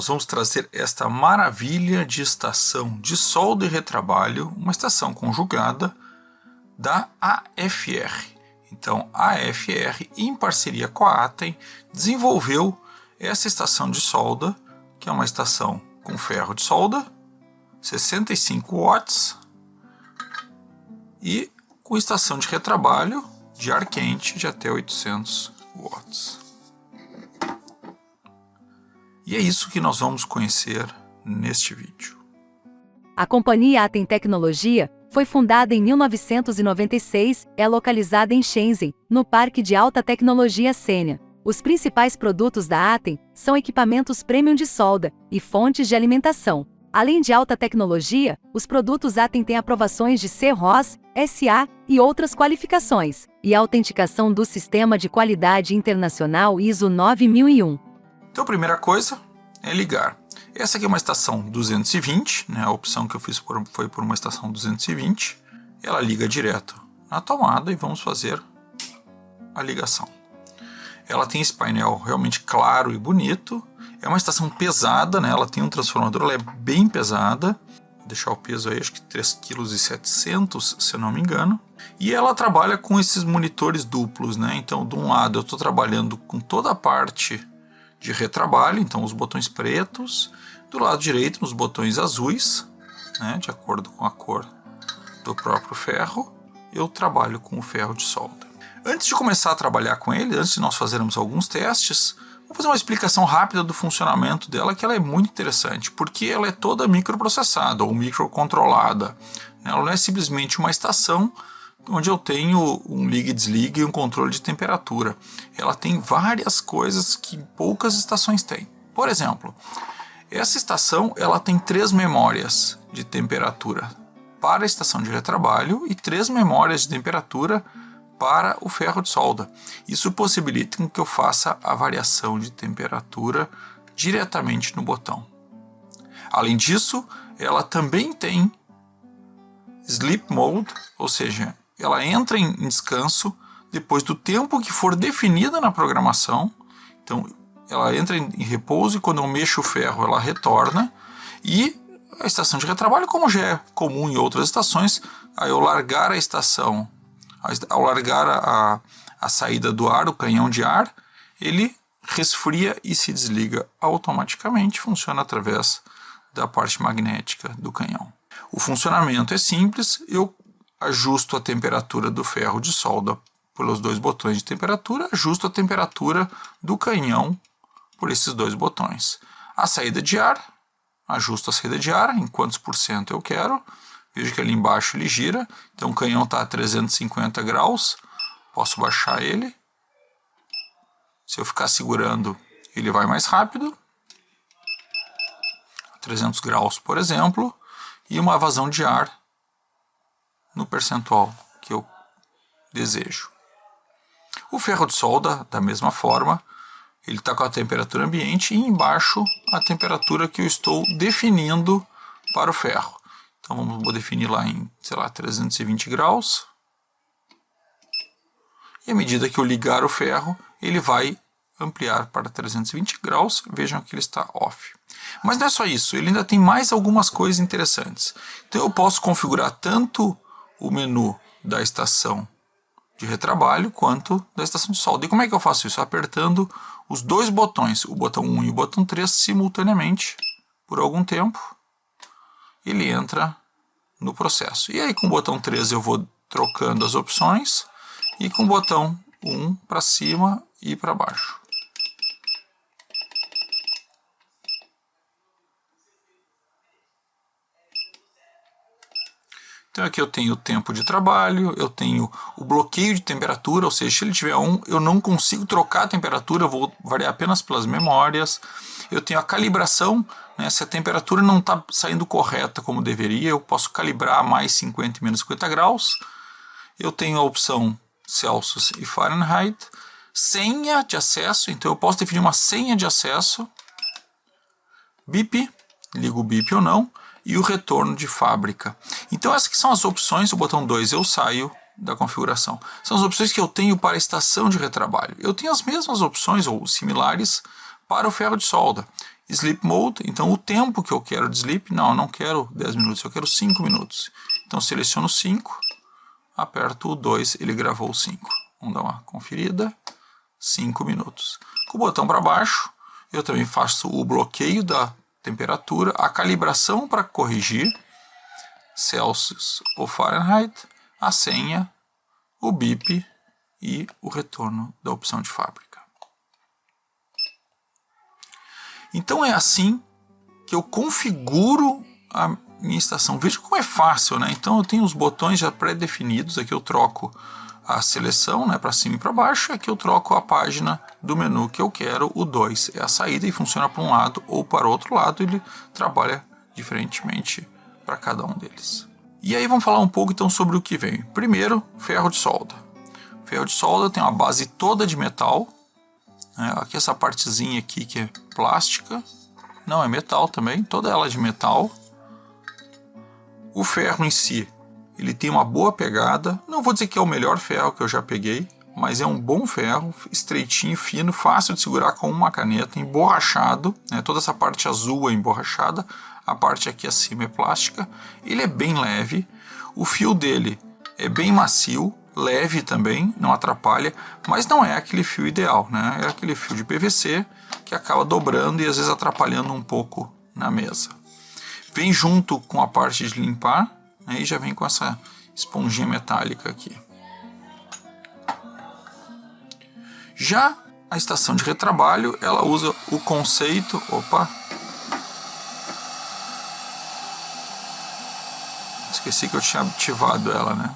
nós vamos trazer esta maravilha de estação de solda e retrabalho, uma estação conjugada da AFR. Então, a AFR, em parceria com a Atem, desenvolveu essa estação de solda, que é uma estação com ferro de solda, 65 watts, e com estação de retrabalho de ar quente de até 800 watts. E é isso que nós vamos conhecer neste vídeo. A companhia Atem Tecnologia foi fundada em 1996, é localizada em Shenzhen, no Parque de Alta Tecnologia Sênia. Os principais produtos da Atem são equipamentos premium de solda e fontes de alimentação. Além de alta tecnologia, os produtos Atem têm aprovações de C-ROSS, SA e outras qualificações, e autenticação do Sistema de Qualidade Internacional ISO 9001. Então a primeira coisa é ligar. Essa aqui é uma estação 220, né? A opção que eu fiz foi por uma estação 220. Ela liga direto na tomada e vamos fazer a ligação. Ela tem esse painel realmente claro e bonito. É uma estação pesada, né? Ela tem um transformador, ela é bem pesada. Vou deixar o peso aí, acho que 3,7 kg, se eu não me engano. E ela trabalha com esses monitores duplos, né? Então, de um lado eu estou trabalhando com toda a parte de retrabalho, então os botões pretos, do lado direito nos botões azuis, né, de acordo com a cor do próprio ferro, eu trabalho com o ferro de solda. Antes de começar a trabalhar com ele, antes de nós fazermos alguns testes, vou fazer uma explicação rápida do funcionamento dela, que ela é muito interessante, porque ela é toda microprocessada ou microcontrolada. Ela não é simplesmente uma estação onde eu tenho um liga e desliga e um controle de temperatura. Ela tem várias coisas que poucas estações têm. Por exemplo, essa estação ela tem 3 memórias de temperatura para a estação de retrabalho e 3 memórias de temperatura para o ferro de solda. Isso possibilita que eu faça a variação de temperatura diretamente no botão. Além disso, ela também tem Sleep Mode, ou seja, ela entra em descanso depois do tempo que for definida na programação. Então ela entra em repouso e quando eu mexo o ferro ela retorna. E a estação de retrabalho, como já é comum em outras estações, ao eu largar a estação, ao largar a saída do ar, o canhão de ar, ele resfria e se desliga automaticamente, funciona através da parte magnética do canhão. O funcionamento é simples, eu ajusto a temperatura do ferro de solda pelos 2 botões de temperatura, ajusto a temperatura do canhão por esses 2 botões. A saída de ar, ajusto a saída de ar, em quantos por cento eu quero. Vejo que ali embaixo ele gira, então o canhão está a 350 graus, posso baixar ele. Se eu ficar segurando, ele vai mais rápido, a 300 graus, por exemplo, e uma vazão de ar no percentual que eu desejo. O ferro de solda, da mesma forma, ele está com a temperatura ambiente e embaixo a temperatura que eu estou definindo para o ferro. Então vou definir lá em, sei lá, 320 graus. E à medida que eu ligar o ferro, ele vai ampliar para 320 graus. Vejam que ele está off. Mas não é só isso, ele ainda tem mais algumas coisas interessantes. Então eu posso configurar tanto o menu da estação de retrabalho quanto da estação de solda. E como é que eu faço isso? Apertando os 2 botões, o botão 1 e o botão 3 simultaneamente por algum tempo, ele entra no processo. E aí com o botão 3 eu vou trocando as opções e com o botão 1 para cima e para baixo. Então aqui eu tenho o tempo de trabalho, eu tenho o bloqueio de temperatura, ou seja, se ele tiver 1, eu não consigo trocar a temperatura, eu vou variar apenas pelas memórias. Eu tenho a calibração, né, se a temperatura não está saindo correta como deveria, eu posso calibrar mais 50 e menos 50 graus. Eu tenho a opção Celsius e Fahrenheit. Senha de acesso, então eu posso definir uma senha de acesso. Bip, ligo o bip ou não. E o retorno de fábrica. Então essas que são as opções, o botão 2 eu saio da configuração. São as opções que eu tenho para a estação de retrabalho. Eu tenho as mesmas opções ou similares para o ferro de solda. Sleep Mode, então o tempo que eu quero de sleep, não, eu não quero 10 minutos, eu quero 5 minutos. Então seleciono 5, aperto o 2, ele gravou 5. Vamos dar uma conferida, 5 minutos. Com o botão para baixo, eu também faço o bloqueio da temperatura, a calibração para corrigir, Celsius ou Fahrenheit, a senha, o bip e o retorno da opção de fábrica. Então é assim que eu configuro a minha estação. Veja como é fácil, né? Então eu tenho os botões já pré-definidos. Aqui eu troco a seleção, né, para cima e para baixo. Aqui eu troco a página do menu que eu quero. O 2 é a saída e funciona para um lado ou para o outro lado. Ele trabalha diferentemente para cada um deles. E aí vamos falar um pouco então sobre o que vem. Primeiro, ferro de solda. Ferro de solda tem uma base toda de metal. Aqui essa partezinha aqui que é plástica, não é metal também, toda ela é de metal. O ferro em si, ele tem uma boa pegada, não vou dizer que é o melhor ferro que eu já peguei, mas é um bom ferro, estreitinho, fino, fácil de segurar com uma caneta, emborrachado, né? Toda essa parte azul é emborrachada, a parte aqui acima é plástica, ele é bem leve, o fio dele é bem macio, leve também, não atrapalha, mas não é aquele fio ideal, né? É aquele fio de PVC que acaba dobrando e às vezes atrapalhando um pouco na mesa. Vem junto com a parte de limpar, né? E já vem com essa esponjinha metálica aqui. Já a estação de retrabalho, ela usa o conceito... Opa! Esqueci que eu tinha ativado ela, né?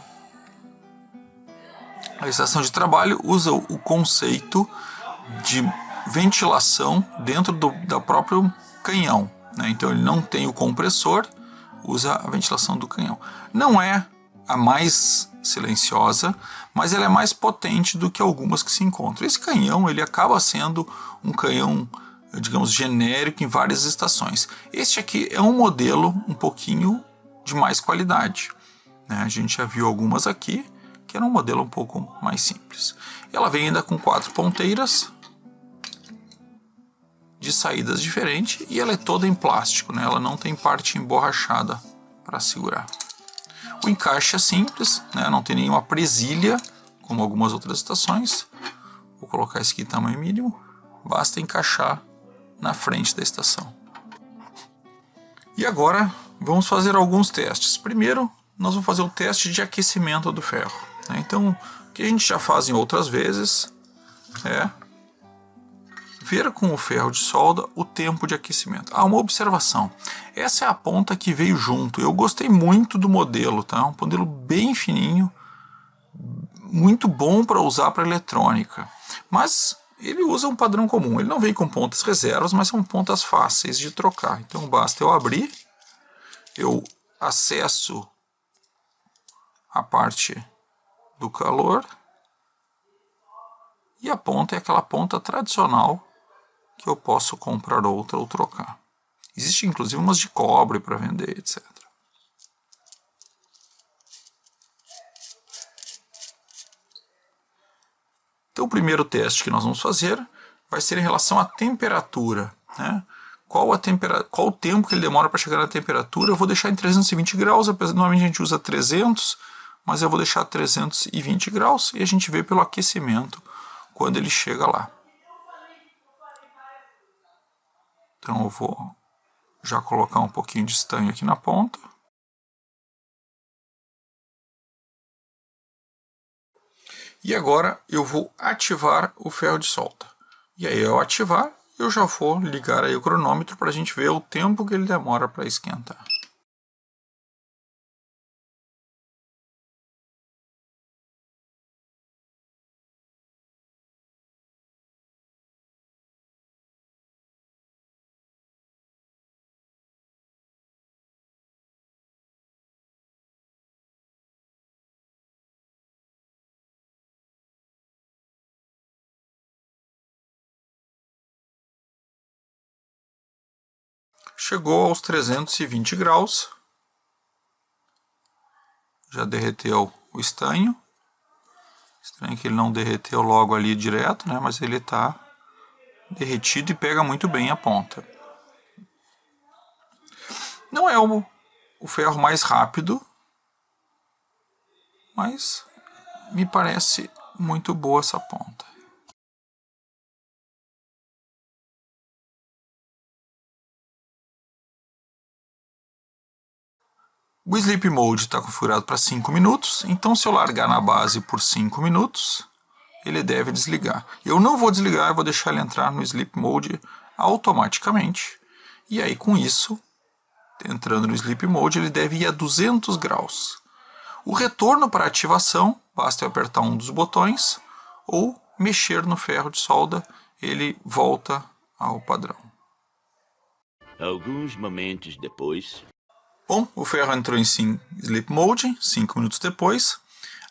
A estação de trabalho usa o conceito de ventilação dentro do próprio canhão, né? Então ele não tem o compressor, usa a ventilação do canhão. Não é a mais silenciosa, mas ela é mais potente do que algumas que se encontram. Esse canhão ele acaba sendo um canhão, digamos, genérico em várias estações. Este aqui é um modelo um pouquinho de mais qualidade, né? A gente já viu algumas aqui, que era um modelo um pouco mais simples. Ela vem ainda com 4 ponteiras de saídas diferentes e ela é toda em plástico, né? Ela não tem parte emborrachada para segurar. O encaixe é simples, né? Não tem nenhuma presilha, como algumas outras estações. Vou colocar esse aqui em tamanho mínimo. Basta encaixar na frente da estação. E agora vamos fazer alguns testes. Primeiro, nós vamos fazer o teste de aquecimento do ferro. Então, o que a gente já faz em outras vezes é ver com o ferro de solda o tempo de aquecimento. Uma observação. Essa é a ponta que veio junto. Eu gostei muito do modelo, tá? Um modelo bem fininho, muito bom para usar para eletrônica. Mas ele usa um padrão comum. Ele não vem com pontas reservas, mas são pontas fáceis de trocar. Então basta eu abrir, eu acesso a parte do calor e a ponta é aquela ponta tradicional que eu posso comprar outra ou trocar. Existe inclusive umas de cobre para vender, etc. Então o primeiro teste que nós vamos fazer vai ser em relação à temperatura, né? Qual o tempo que ele demora para chegar na temperatura? Eu vou deixar em 320 graus, normalmente a gente usa 300, mas eu vou deixar 320 graus e a gente vê pelo aquecimento quando ele chega lá. Então eu vou já colocar um pouquinho de estanho aqui na ponta. E agora eu vou ativar o ferro de solda. E aí ao ativar, eu já vou ligar aí o cronômetro para a gente ver o tempo que ele demora para esquentar. Chegou aos 320 graus. Já derreteu o estanho. Estranho que ele não derreteu logo ali direto, né? Mas ele está derretido e pega muito bem a ponta. Não é o ferro mais rápido, mas me parece muito boa essa ponta. O Sleep Mode está configurado para 5 minutos, então se eu largar na base por 5 minutos, ele deve desligar. Eu não vou desligar, eu vou deixar ele entrar no Sleep Mode automaticamente. E aí com isso, entrando no Sleep Mode, ele deve ir a 200 graus. O retorno para ativação, basta eu apertar um dos botões ou mexer no ferro de solda, ele volta ao padrão. Alguns momentos depois... Bom, o ferro entrou em Sleep Mode 5 minutos depois.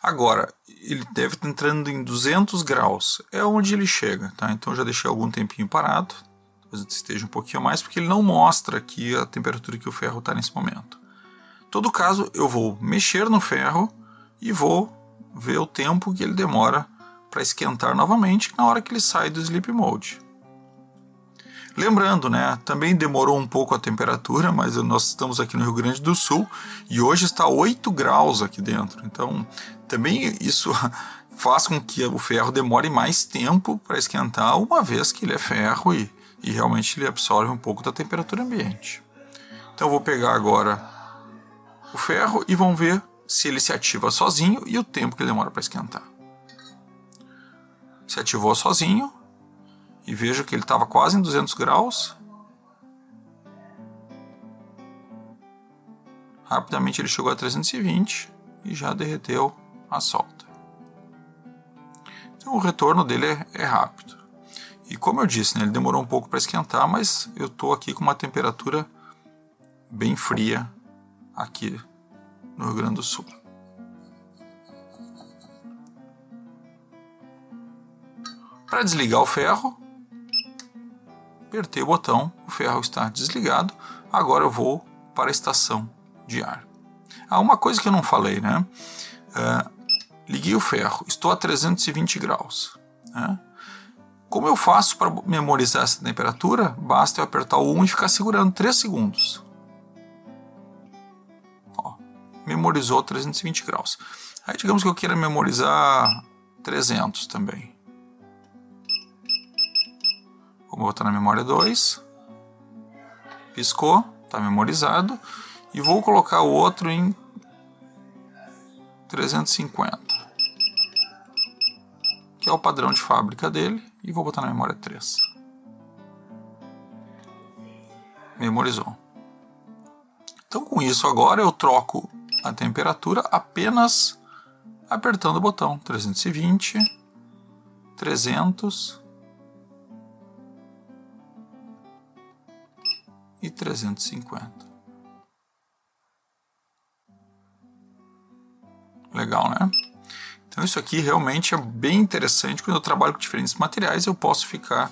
Agora, ele deve estar entrando em 200 graus. É onde ele chega, tá? Então eu já deixei algum tempinho parado. Talvez esteja um pouquinho mais, porque ele não mostra aqui a temperatura que o ferro está nesse momento. Em todo caso, eu vou mexer no ferro e vou ver o tempo que ele demora para esquentar novamente na hora que ele sai do Sleep Mode. Lembrando, né, também demorou um pouco a temperatura, mas nós estamos aqui no Rio Grande do Sul e hoje está 8 graus aqui dentro. Então, também isso faz com que o ferro demore mais tempo para esquentar, uma vez que ele é ferro e realmente ele absorve um pouco da temperatura ambiente. Então, eu vou pegar agora o ferro e vamos ver se ele se ativa sozinho e o tempo que ele demora para esquentar. Se ativou sozinho. E vejo que ele estava quase em 200 graus. Rapidamente ele chegou a 320 e já derreteu a solda. Então o retorno dele é rápido. E como eu disse, né, ele demorou um pouco para esquentar, mas eu estou aqui com uma temperatura bem fria aqui no Rio Grande do Sul. Para desligar o ferro, apertei o botão, o ferro está desligado. Agora eu vou para a estação de ar. Uma coisa que eu não falei, né? Liguei o ferro, estou a 320 graus. Né? Como eu faço para memorizar essa temperatura? Basta eu apertar o 1 e ficar segurando 3 segundos. Ó, memorizou 320 graus. Aí digamos que eu queira memorizar 300 também. Vou botar na memória 2, piscou, está memorizado, e vou colocar o outro em 350, que é o padrão de fábrica dele, e vou botar na memória 3. Memorizou. Então com isso agora eu troco a temperatura apenas apertando o botão 320, 300... e 350. Legal, né? Então isso aqui realmente é bem interessante. Quando eu trabalho com diferentes materiais, eu posso ficar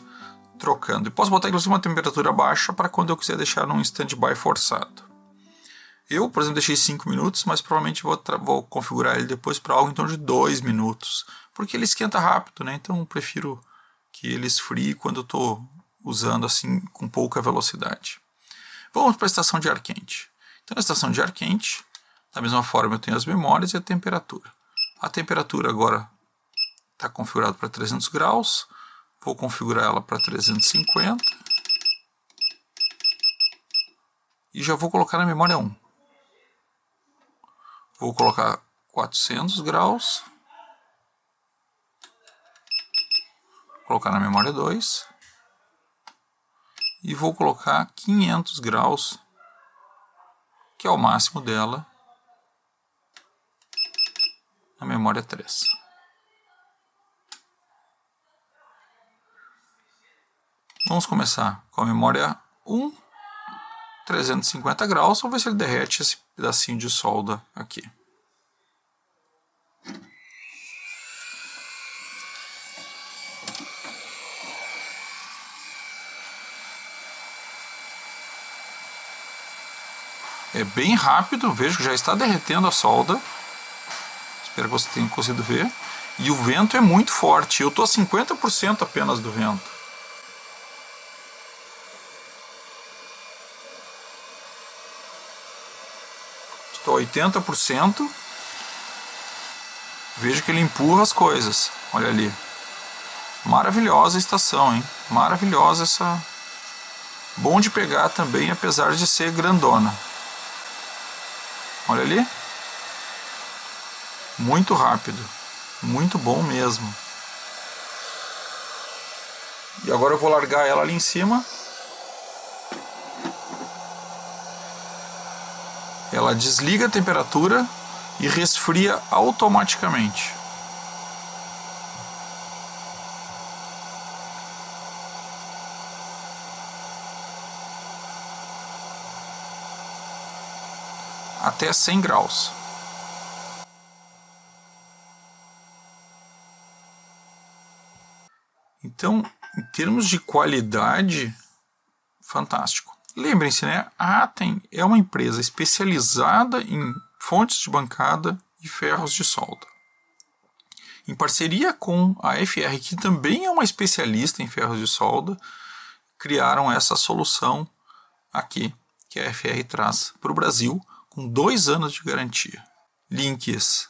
trocando. E posso botar inclusive uma temperatura baixa para quando eu quiser deixar num standby forçado. Eu, por exemplo, deixei 5 minutos, mas provavelmente vou configurar ele depois para algo em torno de 2 minutos. Porque ele esquenta rápido, né? Então eu prefiro que ele esfrie quando eu estou usando assim com pouca velocidade. Vamos para a estação de ar quente. Então, na estação de ar quente, da mesma forma eu tenho as memórias e a temperatura. A temperatura agora está configurada para 300 graus. Vou configurar ela para 350. E já vou colocar na memória 1. Vou colocar 400 graus. Colocar na memória 2. E vou colocar 500 graus, que é o máximo dela, na memória 3. Vamos começar com a memória 1, 350 graus, vamos ver se ele derrete esse pedacinho de solda aqui. É bem rápido, vejo que já está derretendo a solda. Espero que você tenha conseguido ver. E o vento é muito forte, eu estou a 50% apenas do vento. Estou 80%. Veja que ele empurra as coisas. Olha ali. Maravilhosa a estação, hein? Maravilhosa essa... Bom de pegar também, apesar de ser grandona. Olha ali. Muito rápido. Muito bom mesmo. E agora eu vou largar ela ali em cima. Ela desliga a temperatura e resfria automaticamente. Até 100 graus. Então, em termos de qualidade, fantástico. Lembrem-se, né? A Atem é uma empresa especializada em fontes de bancada e ferros de solda. Em parceria com a FR, que também é uma especialista em ferros de solda, criaram essa solução aqui, que a FR traz para o Brasil, com 2 anos de garantia. Links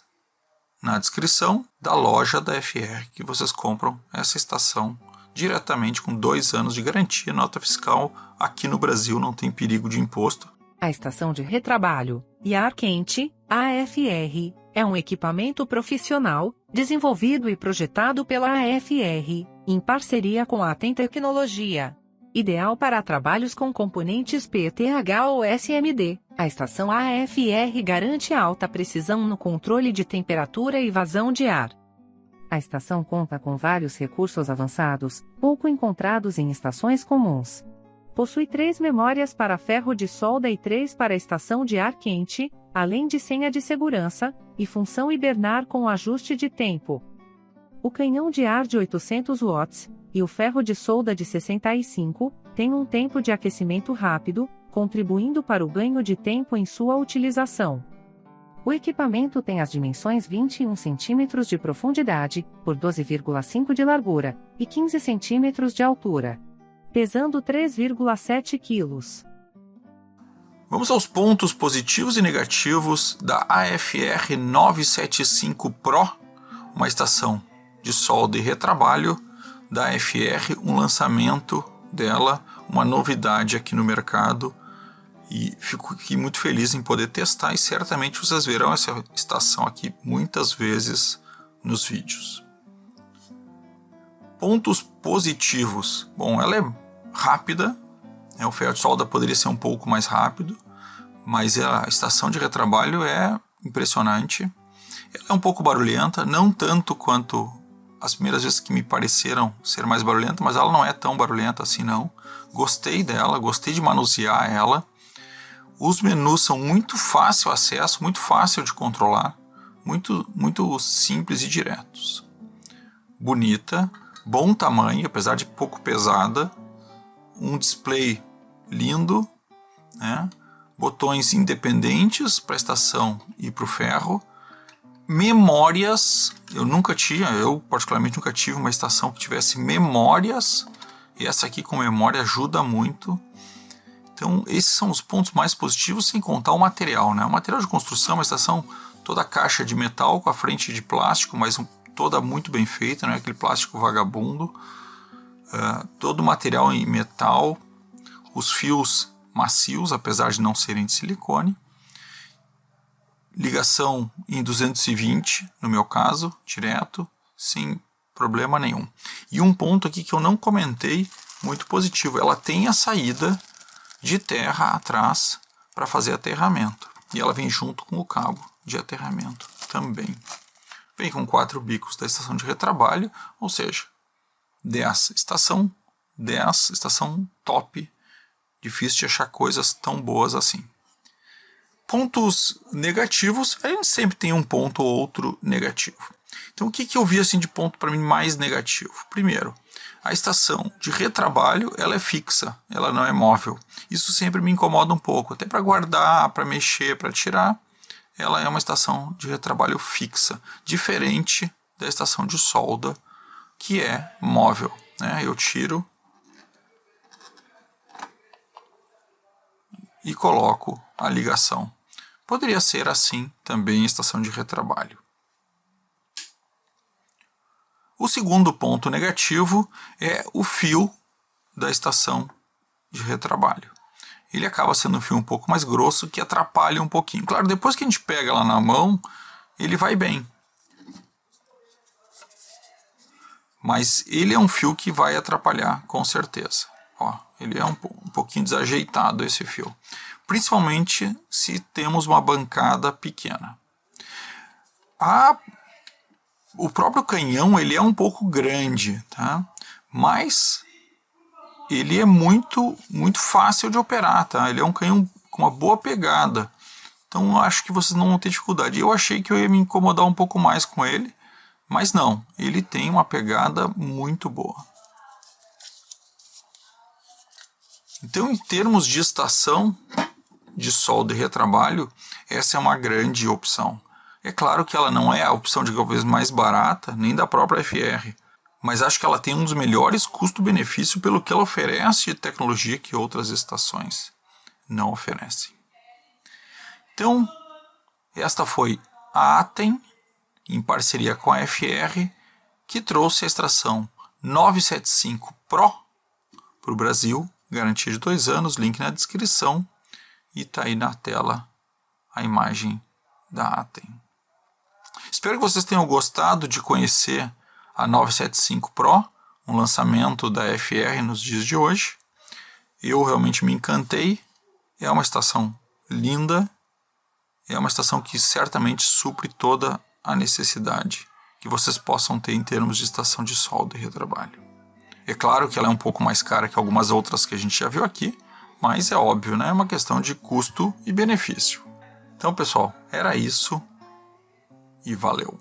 na descrição da loja da FR, que vocês compram essa estação diretamente com 2 anos de garantia, nota fiscal. Aqui no Brasil não tem perigo de imposto. A estação de retrabalho e ar quente, AFR, é um equipamento profissional desenvolvido e projetado pela AFR, em parceria com a Atem Tecnologia. Ideal para trabalhos com componentes PTH ou SMD. A estação AFR garante alta precisão no controle de temperatura e vazão de ar. A estação conta com vários recursos avançados, pouco encontrados em estações comuns. Possui 3 memórias para ferro de solda e 3 para estação de ar quente, além de senha de segurança, e função hibernar com ajuste de tempo. O canhão de ar de 800 watts, e o ferro de solda de 65, tem um tempo de aquecimento rápido, contribuindo para o ganho de tempo em sua utilização. O equipamento tem as dimensões 21 cm de profundidade, por 12,5 de largura, e 15 cm de altura. Pesando 3,7 kg. Vamos aos pontos positivos e negativos da AFR 975 Pro, uma estação de solda e retrabalho da AFR, um lançamento dela, uma novidade aqui no mercado, e fico aqui muito feliz em poder testar, e certamente vocês verão essa estação aqui muitas vezes nos vídeos. Pontos positivos. Bom, ela é rápida, o ferro de solda poderia ser um pouco mais rápido, mas a estação de retrabalho é impressionante. Ela é um pouco barulhenta, não tanto quanto as primeiras vezes que me pareceram ser mais barulhenta, mas ela não é tão barulhenta assim não. Gostei dela, gostei de manusear ela. Os menus são muito fácil acesso, muito fácil de controlar, muito simples e diretos. Bonita, bom tamanho, apesar de pouco pesada, um display lindo, né? Botões independentes para a estação e para o ferro, memórias. Eu particularmente nunca tive uma estação que tivesse memórias, e essa aqui com memória ajuda muito. Então esses são os pontos mais positivos, sem contar o material, né? O material de construção, uma estação toda caixa de metal com a frente de plástico, mas toda muito bem feita, não é aquele plástico vagabundo. Todo o material em metal, os fios macios, apesar de não serem de silicone. Ligação em 220, no meu caso, direto, sem problema nenhum. E um ponto aqui que eu não comentei, muito positivo, ela tem a saída de terra atrás para fazer aterramento. E ela vem junto com o cabo de aterramento também. Vem com 4 bicos da estação de retrabalho, ou seja, 10 estação top. Difícil de achar coisas tão boas assim. Pontos negativos, a gente sempre tem um ponto ou outro negativo. Então o que eu vi assim de ponto para mim mais negativo? Primeiro, a estação de retrabalho ela é fixa, ela não é móvel. Isso sempre me incomoda um pouco, até para guardar, para mexer, para tirar. Ela é uma estação de retrabalho fixa, diferente da estação de solda, que é móvel, né? Eu tiro e coloco a ligação. Poderia ser assim também estação de retrabalho. O segundo ponto negativo é o fio da estação de retrabalho. Ele acaba sendo um fio um pouco mais grosso, que atrapalha um pouquinho. Claro, depois que a gente pega lá na mão, ele vai bem. Mas ele é um fio que vai atrapalhar, com certeza. Ó, ele é um pouquinho desajeitado, esse fio. Principalmente se temos uma bancada pequena. O próprio canhão ele é um pouco grande, tá? Mas ele é muito fácil de operar, tá? Ele é um canhão com uma boa pegada. Então eu acho que vocês não vão ter dificuldade. Eu achei que eu ia me incomodar um pouco mais com ele, mas não. Ele tem uma pegada muito boa. Então, em termos de estação de solda e retrabalho, essa é uma grande opção. É claro que ela não é a opção de talvez mais barata, nem da própria FR, mas acho que ela tem um dos melhores custo-benefício pelo que ela oferece de tecnologia que outras estações não oferecem. Então, esta foi a Atem, em parceria com a FR, que trouxe a extração 975 Pro para o Brasil, garantia de 2 anos, link na descrição, e está aí na tela a imagem da Atem. Espero que vocês tenham gostado de conhecer a 975 Pro, um lançamento da FR nos dias de hoje. Eu realmente me encantei, é uma estação linda, é uma estação que certamente supre toda a necessidade que vocês possam ter em termos de estação de solda e retrabalho. É claro que ela é um pouco mais cara que algumas outras que a gente já viu aqui, mas é óbvio, né? É uma questão de custo e benefício. Então, pessoal, era isso e valeu.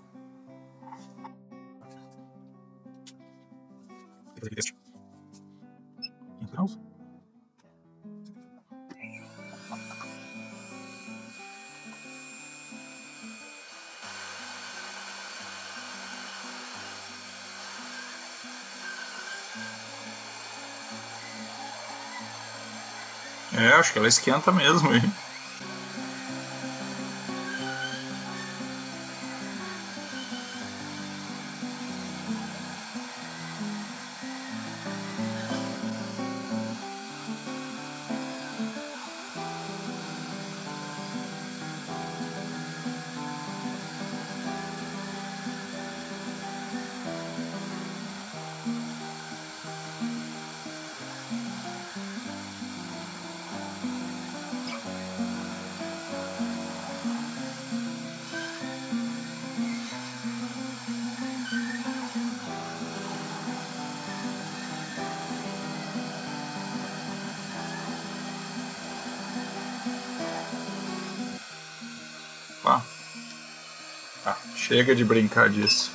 Acho que ela esquenta mesmo, hein? Chega de brincar disso.